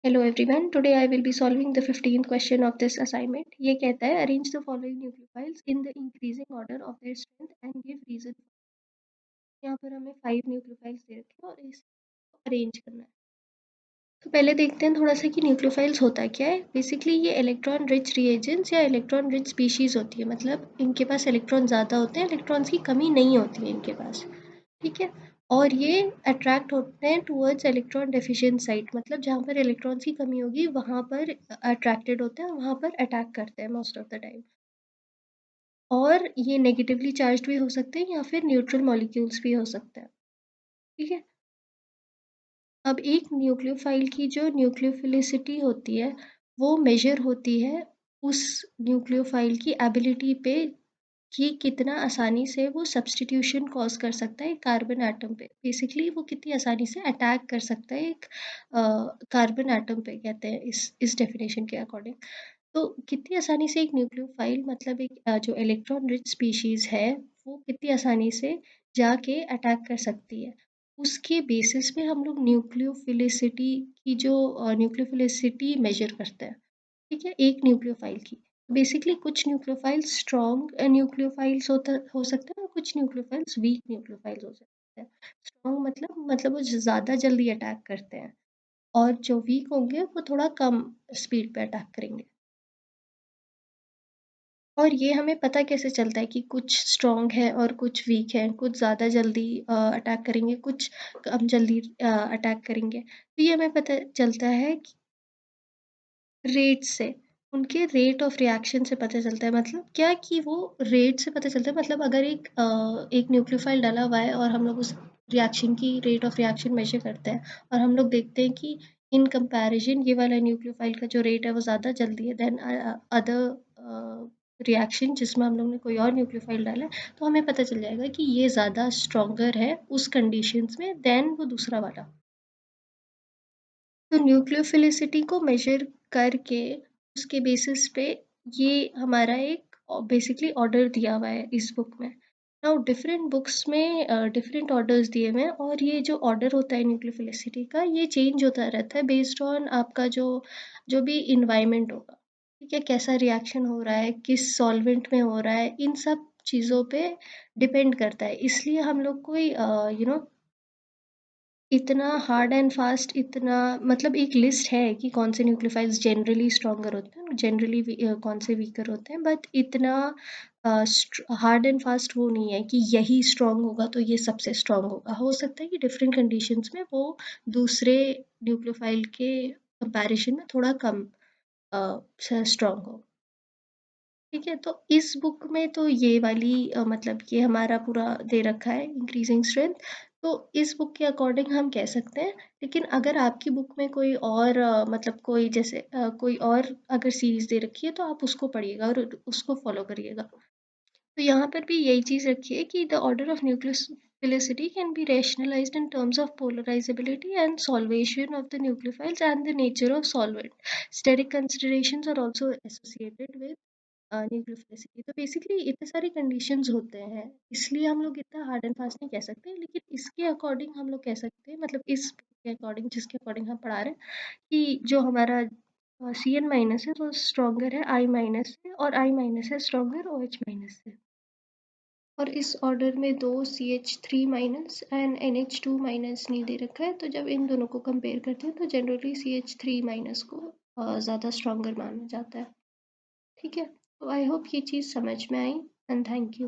Hello everyone. Today I will be solving the 15th question of this assignment. ये कहता है arrange the following nucleophiles in the increasing order of their strength and give reason. यहाँ पर हमें 5 nucleophiles दे रखे हैं और इसको अरेंज करना है. तो पहले देखते हैं थोड़ा सा कि न्यूक्लियोफाइल्स होता क्या है. बेसिकली ये इलेक्ट्रॉन रिच रिएजेंट्स या इलेक्ट्रॉन रिच स्पीशीज होती है. मतलब इनके पास इलेक्ट्रॉन ज़्यादा होते हैं, इलेक्ट्रॉन्स की कमी नहीं होती है इनके पास. ठीक है. और ये अट्रैक्ट होते हैं टुवर्ड्स इलेक्ट्रॉन डेफिशिएंट साइट. मतलब जहाँ पर इलेक्ट्रॉन्स की कमी होगी वहाँ पर अट्रैक्टेड होते हैं, वहाँ पर अटैक करते हैं मोस्ट ऑफ द टाइम. और ये नेगेटिवली चार्ज भी हो सकते हैं या फिर न्यूट्रल मॉलिक्यूल्स भी हो सकते हैं. ठीक है. अब एक न्यूक्लियोफाइल की जो न्यूक्लियोफिलिसिटी होती है वो मेजर होती है उस न्यूक्लियोफाइल की एबिलिटी पे कि कितना आसानी से वो सब्स्टिट्यूशन कॉज कर सकता है कार्बन एटम पे. बेसिकली वो कितनी आसानी से अटैक कर सकता है एक कार्बन एटम पे, कहते हैं इस डेफिनेशन के अकॉर्डिंग. तो कितनी आसानी से एक न्यूक्लियोफाइल मतलब एक जो इलेक्ट्रॉन रिच स्पीशीज है वो कितनी आसानी से जाके अटैक कर सकती है, उसके बेसिस पे हम लोग न्यूक्लियोफिलिसिटी की जो न्यूक्लियोफिलिसिटी मेजर करते हैं. ठीक है. एक न्यूक्लियोफाइल की बेसिकली कुछ न्यूक्लियोफाइल्स स्ट्रॉन्ग न्यूक्लियोफाइल्स हो सकते हैं और कुछ न्यूक्लियोफाइल्स वीक न्यूक्लियोफाइल्स हो सकते हैं. स्ट्रॉन्ग मतलब वो ज़्यादा जल्दी अटैक करते हैं और जो वीक होंगे वो थोड़ा कम स्पीड पे अटैक करेंगे. और ये हमें पता कैसे चलता है कि कुछ स्ट्रॉन्ग है और कुछ वीक है, कुछ ज़्यादा जल्दी अटैक करेंगे, कुछ कम जल्दी अटैक करेंगे. तो ये हमें पता चलता है कि रेट से, उनके रेट ऑफ रिएक्शन से पता चलता है. मतलब क्या कि वो रेट से पता चलता है. मतलब अगर एक न्यूक्लियोफाइल डाला हुआ है और हम लोग उस रिएक्शन की रेट ऑफ रिएक्शन मेजर करते हैं और हम लोग देखते हैं कि इन कंपैरिजन ये वाला न्यूक्लियोफाइल का जो रेट है वो ज़्यादा जल्दी है देन अदर रिएक्शन जिसमें हम लोग ने कोई और न्यूक्लियोफाइल डाला है, तो हमें पता चल जाएगा कि ये ज़्यादा स्ट्रॉन्गर है उस कंडीशंस में देन वो दूसरा वाला. तो न्यूक्लियोफिलिसिटी को मेजर करके उसके बेसिस पे ये हमारा एक बेसिकली ऑर्डर दिया हुआ है इस बुक में. नाउ डिफरेंट बुक्स में डिफरेंट ऑर्डर्स दिए हुए हैं और ये जो ऑर्डर होता है न्यूक्लियोफिलिसिटी का ये चेंज होता रहता है बेस्ड ऑन आपका जो जो भी इन्वायरमेंट होगा. ठीक है. कैसा रिएक्शन हो रहा है, किस सॉल्वेंट में हो रहा है, इन सब चीज़ों पे डिपेंड करता है. इसलिए हम लोग कोई इतना हार्ड एंड फास्ट इतना मतलब एक लिस्ट है कि कौन से न्यूक्लियोफाइल्स जनरली स्ट्रॉन्गर होते हैं, जनरली कौन से वीकर होते हैं, बट इतना हार्ड एंड फास्ट वो नहीं है कि यही स्ट्रॉन्ग होगा तो ये सबसे स्ट्रॉन्ग होगा. हो सकता है कि डिफरेंट कंडीशंस में वो दूसरे न्यूक्लियोफाइल के कंपैरिजन में थोड़ा कम स्ट्रॉन्ग हो. ठीक है. तो इस बुक में तो ये वाली मतलब ये हमारा पूरा दे रखा है इंक्रीजिंग स्ट्रेंथ. तो इस बुक के अकॉर्डिंग हम कह सकते हैं. लेकिन अगर आपकी बुक में कोई और मतलब कोई जैसे कोई और अगर सीरीज दे रखी है तो आप उसको पढ़िएगा और उसको फॉलो करिएगा. तो यहाँ पर भी यही चीज़ रखी है कि the order of nucleophilicity can be rationalized in terms of polarizability and solvation of the nucleophiles and the nature of solvent. Steric considerations are also associated with nucleophilicity. तो बेसिकली इतने सारे कंडीशंस होते हैं इसलिए हम लोग इतना हार्ड एंड फास्ट नहीं कह सकते, लेकिन इसके अकॉर्डिंग हम लोग कह सकते हैं मतलब इस के अकॉर्डिंग जिसके अकॉर्डिंग हम पढ़ा रहे हैं कि जो हमारा सी एन माइनस है वो स्ट्रॉन्गर है आई माइनस से और आई माइनस है स्ट्रॉन्गर ओ एच माइनस से. और इस ऑर्डर में दो C H three minus and N H two minus नहीं दे रखा है. तो जब इन दोनों को कंपेयर करते हैं तो generally C H three minus को ज़्यादा स्ट्रॉन्गर माना जाता है. ठीक है. तो आई होप ये चीज़ समझ में आई एंड थैंक यू.